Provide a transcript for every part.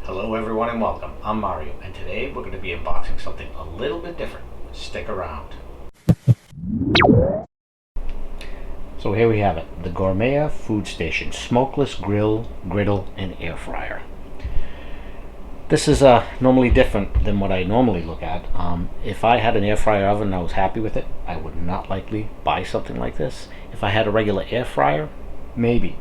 Hello everyone and welcome. I'm Mario and today we're going to be unboxing something a little bit different. Stick around. So here we have it, the Gourmia FoodStation Smokeless Grill, Griddle, and Air Fryer. This is normally different than what I normally look at. If I had an air fryer oven and I was happy with it, I would not likely buy something like this. If I had a regular air fryer, maybe.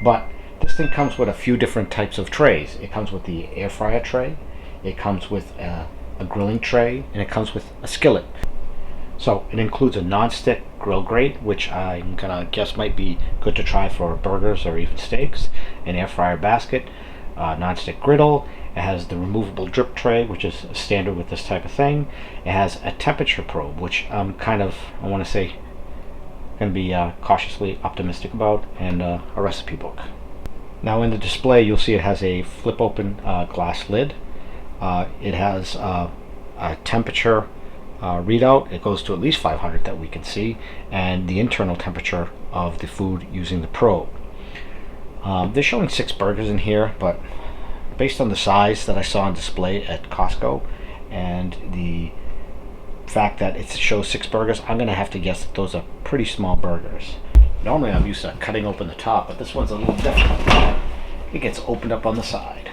But this thing comes with a few different types of trays. It comes with the air fryer tray, it comes with a grilling tray, and it comes with a skillet. So it includes a non-stick grill grate, which I'm gonna guess might be good to try for burgers or even steaks, an air fryer basket, non-stick griddle. It has the removable drip tray, which is standard with this type of thing. It has a temperature probe, which I'm kind of, I want to say, going to be cautiously optimistic about, and a recipe book. Now in the display you'll see it has a flip open glass lid. It has a temperature readout. It goes to at least 500 that we can see, and the internal temperature of the food using the probe. They're showing 6 burgers in here, but based on the size that I saw on display at Costco and the fact that it shows 6 burgers, I'm gonna have to guess that those are pretty small burgers. Normally I'm used to cutting open the top, but this one's a little different. It gets opened up on the side.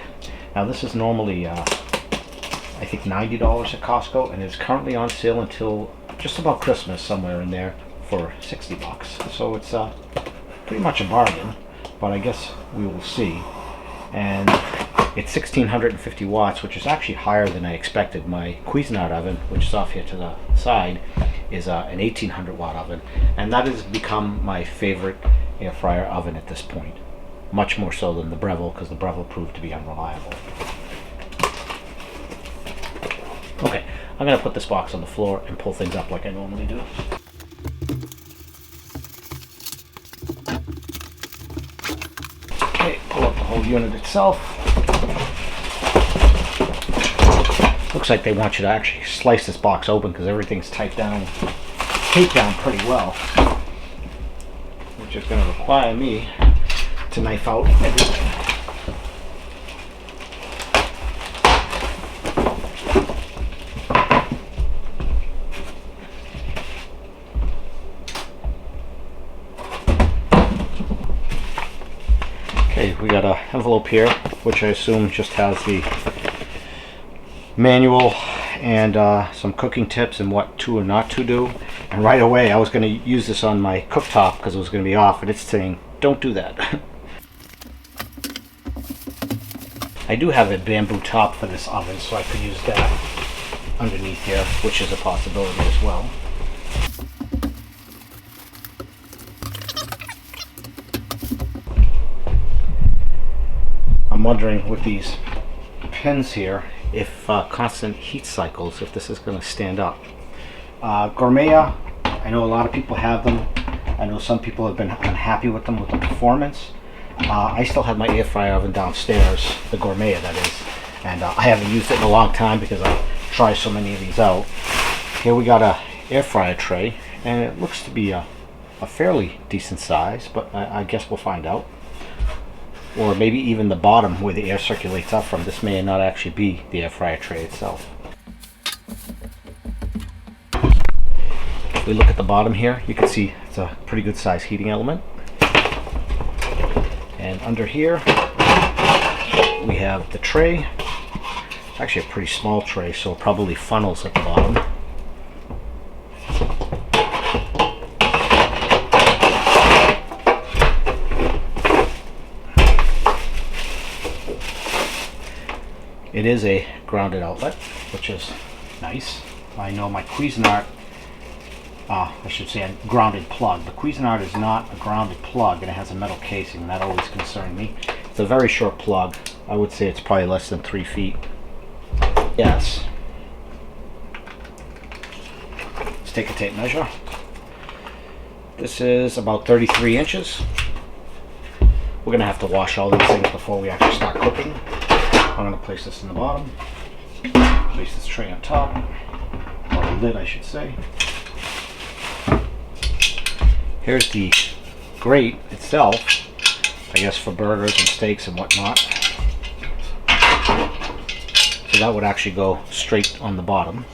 Now this is normally I think $90 at Costco, and it's currently on sale until just about Christmas, somewhere in there, for 60 bucks. So it's pretty much a bargain, but I guess we will see. And it's 1650 watts, which is actually higher than I expected. My Cuisinart oven, which is off here to the side, is an 1800 watt oven, and that has become my favorite air fryer oven at this point. Much more so than the Breville, because the Breville proved to be unreliable. Okay, I'm going to put this box on the floor and pull things up like I normally do. Okay, pull up the whole unit itself. Looks like they want you to actually slice this box open because everything's taped down pretty well, which is going to require me to knife out everything. Okay, we got an envelope here, which I assume just has the manual and some cooking tips and what to and not to do. And right away I was going to use this on my cooktop because it was going to be off, and it's saying don't do that. I do have a bamboo top for this oven, so I could use that underneath here, which is a possibility as well. I'm wondering with these pins here if constant heat cycles, if this is going to stand up. Gourmia, I know a lot of people have them. I know some people have been unhappy with them, with the performance. I still have my air fryer oven downstairs, the Gourmia that is, and I haven't used it in a long time because I try so many of these out. Here we got a air fryer tray, and it looks to be a fairly decent size, but I guess we'll find out. Or maybe even the bottom where the air circulates up from. This may not actually be the air fryer tray itself. If we look at the bottom here, you can see it's a pretty good size heating element. And under here we have the tray. It's actually a pretty small tray, so it probably funnels at the bottom. It is a grounded outlet, which is nice. I know my Cuisinart, I should say a grounded plug. The Cuisinart is not a grounded plug, and it has a metal casing, and that always concerned me. It's a very short plug. I would say it's probably less than 3 feet. Yes. Let's take a tape measure. This is about 33 inches. We're going to have to wash all these things before we actually start cooking. I'm going to place this in the bottom, place this tray on top, or the lid I should say. Here's the grate itself, I guess for burgers and steaks and whatnot. So that would actually go straight on the bottom.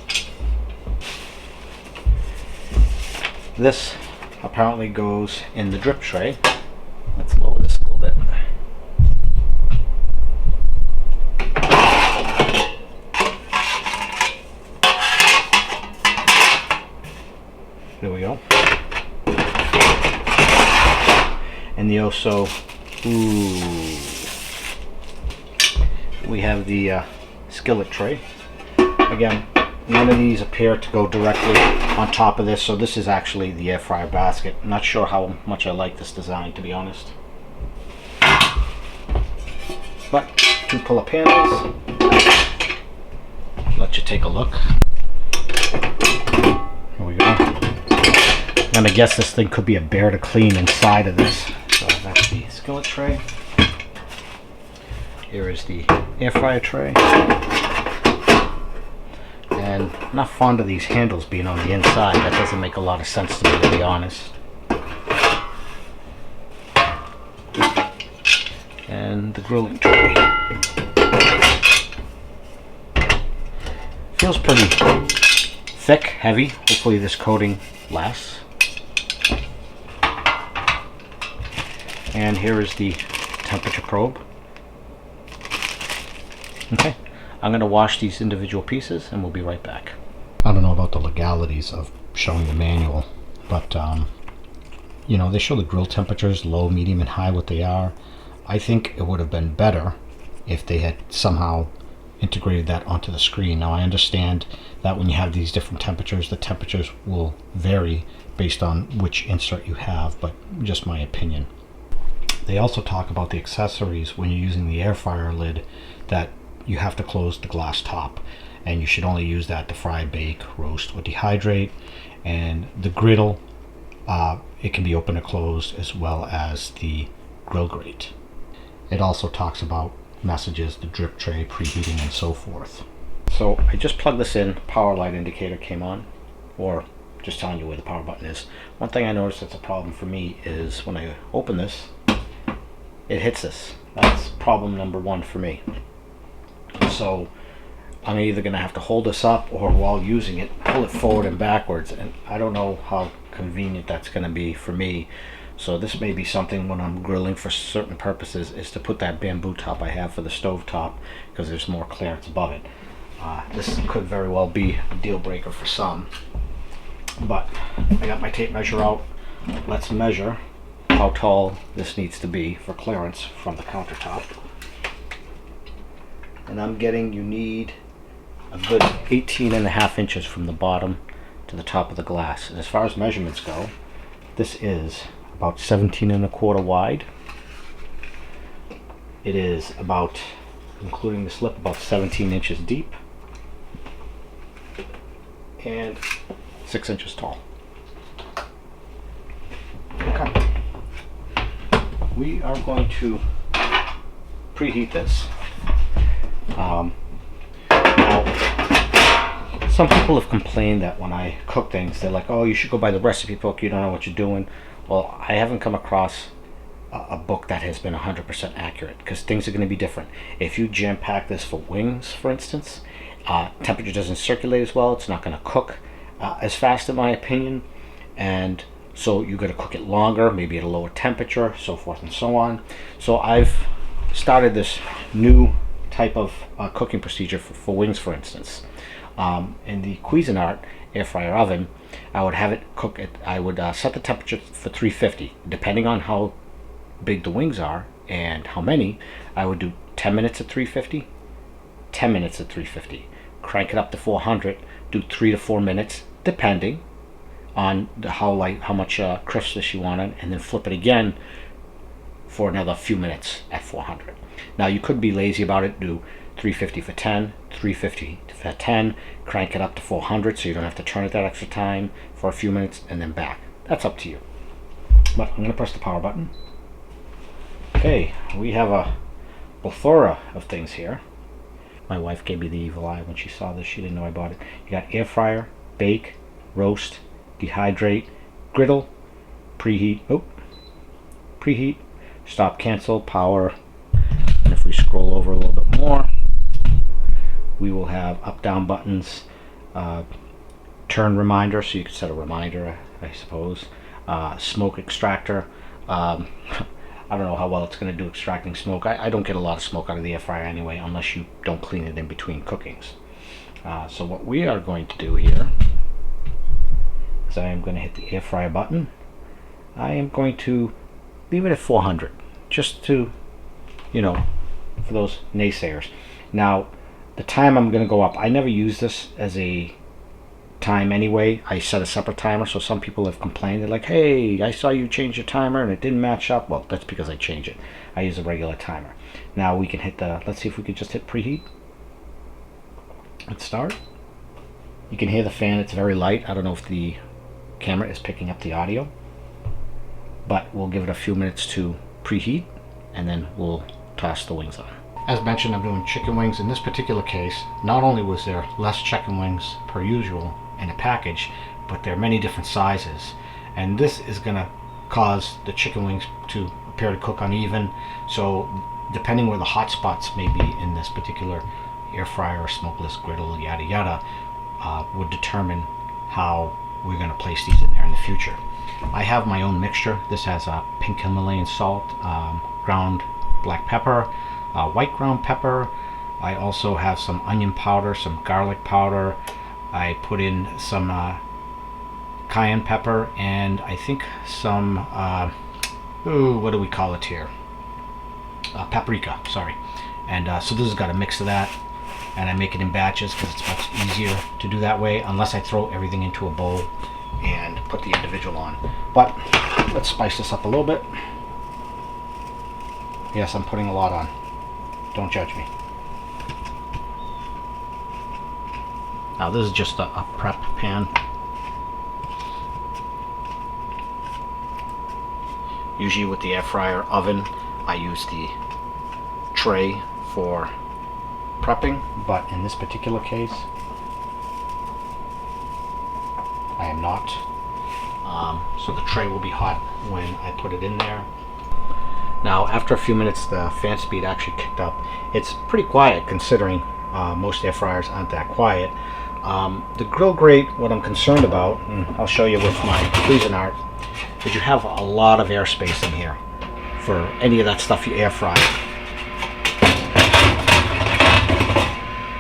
This apparently goes in the drip tray. Let's lower this a little bit. There we go. And the also, we have the skillet tray. Again, none of these appear to go directly on top of this, so this is actually the air fryer basket. I'm not sure how much I like this design, to be honest. But two pull-up handles. Let you take a look. Here we go. I'm gonna guess this thing could be a bear to clean inside of this. So that's the skillet tray. Here is the air fryer tray. And I'm not fond of these handles being on the inside. That doesn't make a lot of sense to me, to be honest. And the grilling tray. Feels pretty thick, heavy. Hopefully this coating lasts. And here is the temperature probe. Okay. I'm going to wash these individual pieces and we'll be right back. I don't know about the legalities of showing the manual, but you know, they show the grill temperatures, low, medium, and high, what they are. I think it would have been better if they had somehow integrated that onto the screen. Now I understand that when you have these different temperatures, the temperatures will vary based on which insert you have, but just my opinion. They also talk about the accessories when you're using the air fryer lid, that you have to close the glass top, and you should only use that to fry, bake, roast, or dehydrate. And the griddle, it can be open or closed, as well as the grill grate. It also talks about messages, the drip tray, preheating, and so forth. So I just plugged this in, power light indicator came on, or just telling you where the power button is. One thing I noticed that's a problem for me is when I open this, it hits this. That's problem number one for me. So I'm either going to have to hold this up, or while using it, pull it forward and backwards, and I don't know how convenient that's going to be for me. So this may be something when I'm grilling for certain purposes, is to put that bamboo top I have for the stove top, because there's more clearance above it. This could very well be a deal breaker for some. But I got my tape measure out. Let's measure how tall this needs to be for clearance from the countertop. And I'm getting, you need a good 18.5 inches from the bottom to the top of the glass. And as far as measurements go, this is about 17.25 wide. It is about, including the slip, about 17 inches deep and 6 inches tall. Okay. We are going to preheat this. Now, some people have complained that when I cook things, they're like, oh, you should go by the recipe book, you don't know what you're doing. Well, I haven't come across a book that has been 100% accurate, because things are going to be different. If you jam pack this for wings, for instance, temperature doesn't circulate as well, it's not going to cook as fast, in my opinion, and so you got to cook it longer, maybe at a lower temperature, so forth and so on. So I've started this new type of cooking procedure for wings, for instance. In the Cuisinart air fryer oven, I would have it cook it. I would set the temperature for 350. Depending on how big the wings are and how many, I would do 10 minutes at 350, 10 minutes at 350. Crank it up to 400. Do 3 to 4 minutes, depending on how much crispness you wanted, and then flip it again for another few minutes at 400. Now you could be lazy about it, do 350 for 10, 350 for 10, crank it up to 400 so you don't have to turn it that extra time for a few minutes, and then back. That's up to you. But I'm going to press the power button. Okay, we have a plethora of things here. My wife gave me the evil eye when she saw this. She didn't know I bought it. You got air fryer, bake, roast, dehydrate, griddle, preheat, preheat, stop, cancel, power. And if we scroll over a little bit more, we will have up down buttons, turn reminder, so you can set a reminder, I suppose, smoke extractor. I don't know how well it's going to do extracting smoke. I don't get a lot of smoke out of the air fryer anyway, unless you don't clean it in between cookings. So what we are going to do here is I am going to hit the air fryer button. I am going to leave it at 400, just to, you know, for those naysayers. Now, the time I'm going to go up, I never use this as a time anyway. I set a separate timer, so some people have complained. They're like, hey, I saw you change your timer and it didn't match up. Well, that's because I changed it. I use a regular timer. Now we can hit the, let's see if we could just hit preheat. Let's start. You can hear the fan, it's very light. I don't know if the camera is picking up the audio, but we'll give it a few minutes to preheat and then we'll toss the wings on. As mentioned, I'm doing chicken wings. In this particular case, not only was there less chicken wings per usual in a package, but there are many different sizes, and this is going to cause the chicken wings to appear to cook uneven. So depending where the hot spots may be in this particular air fryer or smokeless griddle, yada yada, would determine how we're going to place these in there in the future. I have my own mixture. This has pink Himalayan salt, ground black pepper, white ground pepper. I also have some onion powder, some garlic powder. I put in some cayenne pepper, and I think some what do we call it here? Paprika, sorry. And so this has got a mix of that, and I make it in batches because it's much easier to do that way, unless I throw everything into a bowl and put the individual on. But let's spice this up a little bit. Yes, I'm putting a lot on. Don't judge me. Now this is just a prep pan. Usually with the air fryer oven, I use the tray for prepping, but in this particular case, I am not. So the tray will be hot when I put it in there. Now, after a few minutes, the fan speed actually kicked up. It's pretty quiet considering most air fryers aren't that quiet. The grill grate, what I'm concerned about, and I'll show you with my Cuisinart, is you have a lot of airspace in here for any of that stuff you air fry.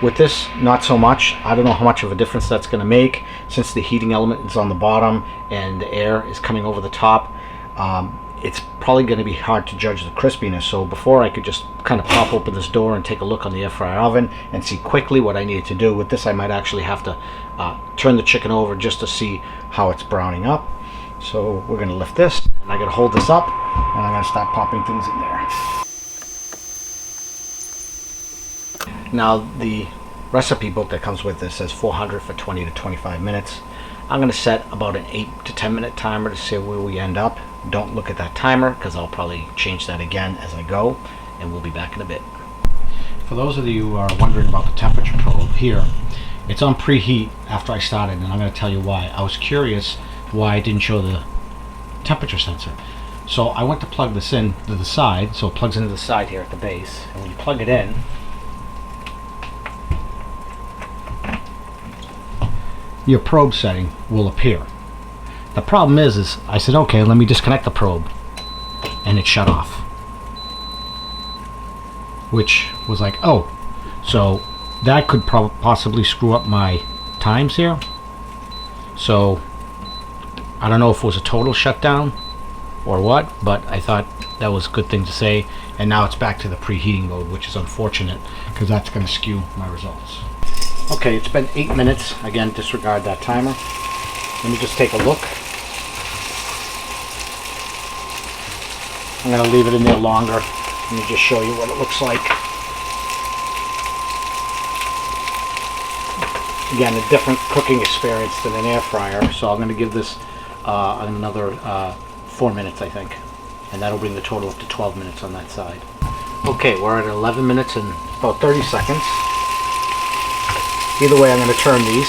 With this, not so much. I don't know how much of a difference that's going to make, since the heating element is on the bottom and the air is coming over the top. It's probably going to be hard to judge the crispiness, so before I could just kind of pop open this door and take a look on the air fryer oven and see quickly what I needed to do. With this, I might actually have to turn the chicken over just to see how it's browning up. So we're going to lift this, and I'm going to hold this up, and I'm going to start popping things in there. Now, the recipe book that comes with this says 400 for 20 to 25 minutes. I'm going to set about an 8 to 10 minute timer to see where we end up. Don't look at that timer, because I'll probably change that again as I go, and we'll be back in a bit. For those of you who are wondering about the temperature probe here, it's on preheat after I started, and I'm going to tell you why. I was curious why I didn't show the temperature sensor. So I went to plug this in to the side, so it plugs into the side here at the base, and when you plug it in, your probe setting will appear. The problem is I said, okay, let me disconnect the probe, and it shut off, which was like, oh, so that could possibly screw up my times here. So I don't know if it was a total shutdown or what, but I thought that was a good thing to say. And now it's back to the preheating mode, which is unfortunate because that's going to skew my results. Okay, it's been 8 minutes. Again, disregard that timer. Let me just take a look. I'm going to leave it in there longer. Let me just show you what it looks like. Again, a different cooking experience than an air fryer, so I'm going to give this another 4 minutes, I think, and that'll bring the total up to 12 minutes on that side. Okay, we're at 11 minutes and about 30 seconds. Either way, I'm going to turn these,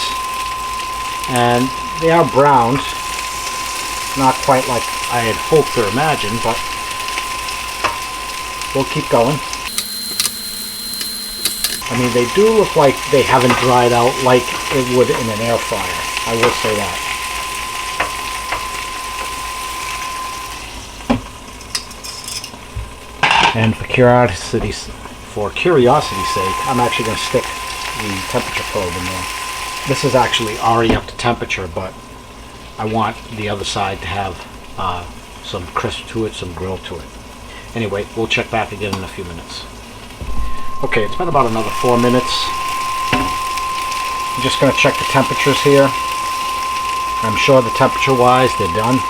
and they are browned, not quite like I had hoped or imagined, but we'll keep going. I mean, they do look like they haven't dried out like it would in an air fryer. I will say that. And for curiosity's sake, I'm actually going to stick the temperature probe in there. This is actually already up to temperature, but I want the other side to have some crisp to it, some grill to it. Anyway, we'll check back again in a few minutes. Okay, it's been about another 4 minutes. I'm just going to check the temperatures here. I'm sure the temperature-wise, they're done.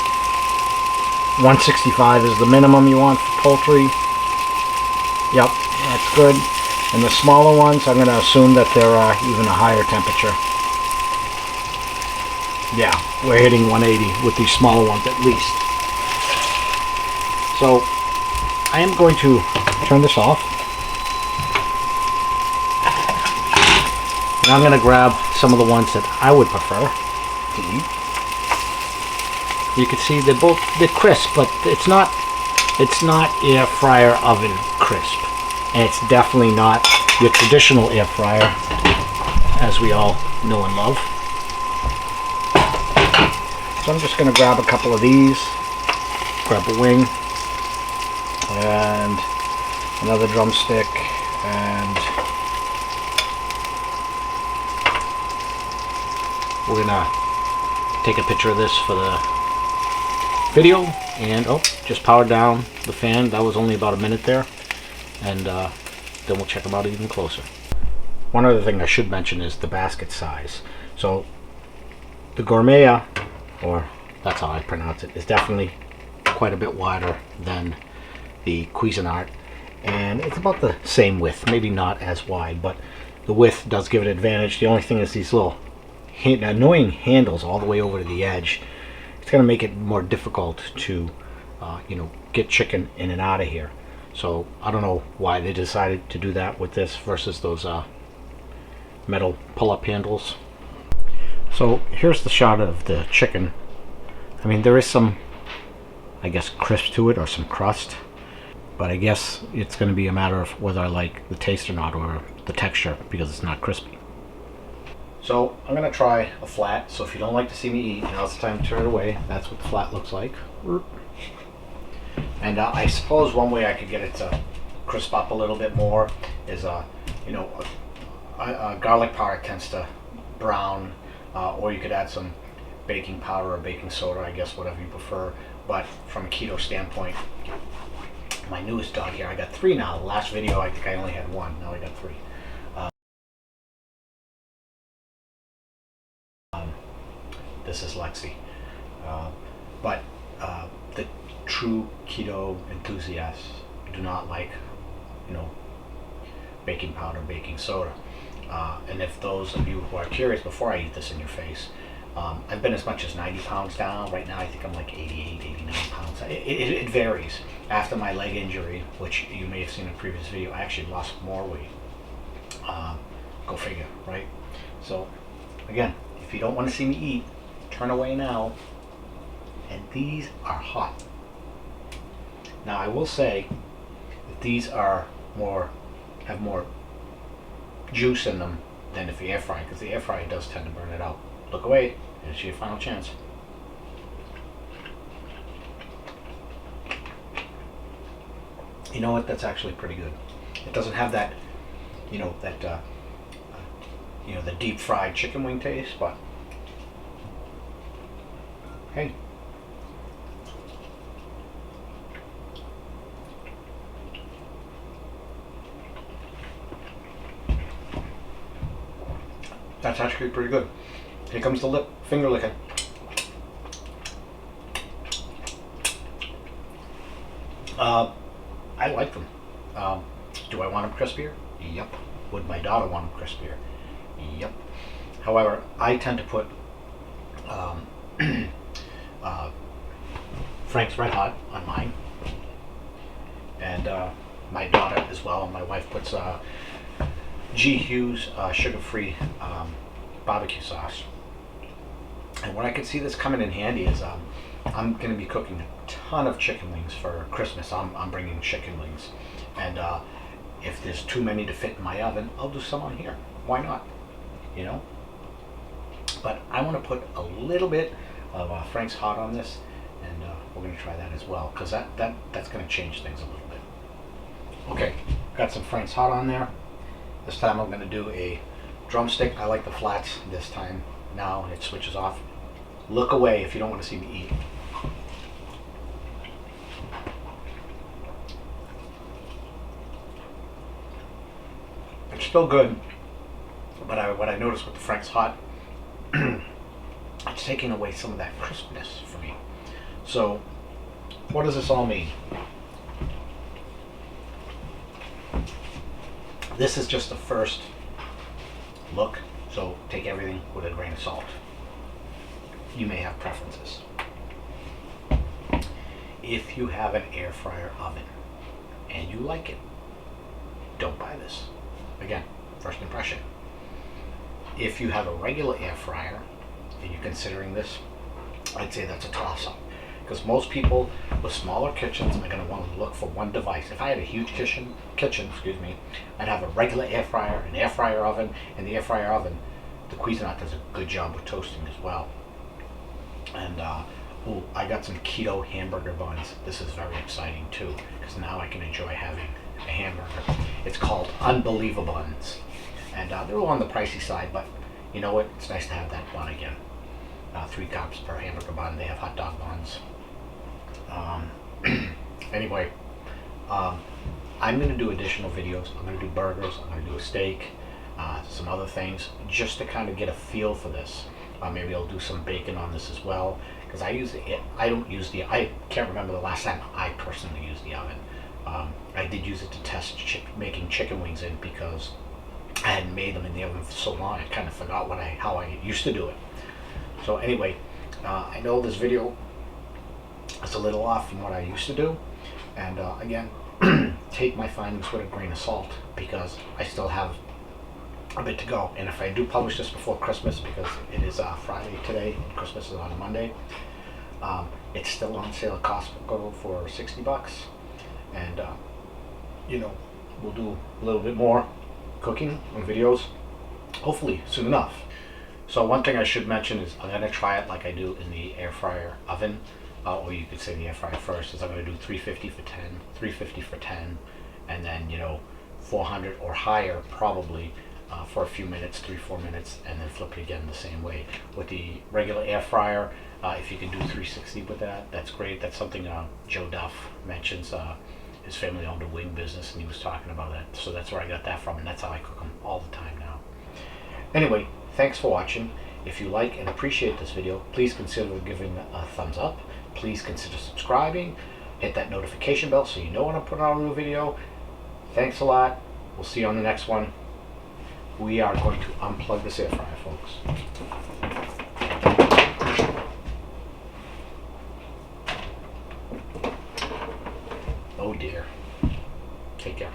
165 is the minimum you want for poultry. Yep, that's good. And the smaller ones, I'm going to assume that they're even a higher temperature. Yeah, we're hitting 180 with these smaller ones at least. So, I am going to turn this off. And I'm going to grab some of the ones that I would prefer to eat. You can see they're crisp, but it's not air fryer oven crisp. And it's definitely not your traditional air fryer, as we all know and love. So I'm just going to grab a couple of these, grab a wing, and another drumstick, and we're going to take a picture of this for the video. And just powered down the fan. That was only about a minute there, and then we'll check them out even closer. One other thing I should mention is the basket size. So the Gourmia, or that's how I pronounce it, is definitely quite a bit wider than the Cuisinart, and it's about the same width, maybe not as wide, but the width does give it an advantage. The only thing is these little annoying handles all the way over to the edge. It's going to make it more difficult to get chicken in and out of here. So I don't know why they decided to do that with this versus those metal pull-up handles. So here's the shot of the chicken. I mean, there is some, I guess, crisp to it, or some crust, but I guess it's going to be a matter of whether I like the taste or not, or the texture, because it's not crispy. So I'm going to try a flat. So if you don't like to see me eat, now's the time to turn it away. That's what the flat looks like. And I suppose one way I could get it to crisp up a little bit more is, garlic powder tends to brown, or you could add some baking powder or baking soda, I guess, whatever you prefer. But from a keto standpoint, my newest dog here, I got 3 now. The last video, I think I only had 1. Now I got 3. This is Lexi. But the true keto enthusiasts do not like, baking powder, baking soda. And if those of you who are curious, before I eat this in your face, I've been as much as 90 pounds down. Right now I think I'm like 88, 89 pounds. It varies. After my leg injury, which you may have seen in a previous video, I actually lost more weight. Go figure, right? So again, if you don't want to see me eat, turn away now. And these are hot. Now I will say that these are have more juice in them than if the air fryer, because the air fryer does tend to burn it out. Look away. Here's your final chance. You know what? That's actually pretty good. It doesn't have that, the deep fried chicken wing taste, but hey. That's actually pretty good. Here comes the finger licking. I like them. Do I want them crispier? Yep. Would my daughter want them crispier? Yep. However, I tend to put Frank's Red Hot on mine, and my daughter as well. My wife puts G. Hughes sugar-free barbecue sauce. And what I could see this coming in handy is I'm going to be cooking a ton of chicken wings for Christmas. I'm bringing chicken wings, and if there's too many to fit in my oven, I'll do some on here. Why not? You know? But I want to put a little bit of Frank's Hot on this, and we're going to try that as well, because that's going to change things a little bit. Okay, got some Frank's Hot on there. This time I'm going to do a drumstick. I like the flats this time. Now it switches off. Look away if you don't want to see me eat. It's still good, but what I noticed with the Frank's Hot, it's taking away some of that crispness for me. So what does this all mean? This is just the first look, so take everything with a grain of salt. You may have preferences. If you have an air fryer oven and you like it, don't buy this. Again, first impression. If you have a regular air fryer and you're considering this, I'd say that's a toss-up. Because most people with smaller kitchens are going to want to look for one device. If I had a huge kitchen, I'd have a regular air fryer, an air fryer oven, and the air fryer oven, the Cuisinart does a good job with toasting as well. And ooh, I got some keto hamburger buns. This is very exciting too, because now I can enjoy having a hamburger. It's called Unbelievable Buns, and they're all on the pricey side, but you know what? It's nice to have that bun again. 3 carbs per hamburger bun. They have hot dog buns. Anyway, I'm going to do additional videos. I'm going to do burgers. I'm going to do a steak, some other things, just to kind of get a feel for this. Maybe I'll do some bacon on this as well, because I can't remember the last time I personally used the oven. I did use it to test making chicken wings in, because I hadn't made them in the oven for so long. I kind of forgot how I used to do it. So anyway, I know this video is a little off from what I used to do, and again, take my findings with a grain of salt, because I still have a bit to go. And if I do publish this before Christmas, because it is Friday today and Christmas is on a Monday, it's still on sale at Costco for 60 bucks, and you know, we'll do a little bit more cooking and videos hopefully soon enough. So one thing I should mention is I'm going to try it like I do in the air fryer oven, or you could say the air fryer first. Is I'm going to do 350 for 10, 350 for 10, and then, you know, 400 or higher probably for a few minutes, 3-4 minutes, and then flip it again the same way. With the regular air fryer, if you can do 360 with that, that's great. That's something Joe Duff mentions. His family owned a wing business, and he was talking about that. So that's where I got that from, and that's how I cook them all the time now. Anyway, thanks for watching. If you like and appreciate this video, please consider giving a thumbs up. Please consider subscribing. Hit that notification bell so you know when I put out a new video. Thanks a lot. We'll see you on the next one. We are going to unplug this air fryer, folks. Oh dear. Take care.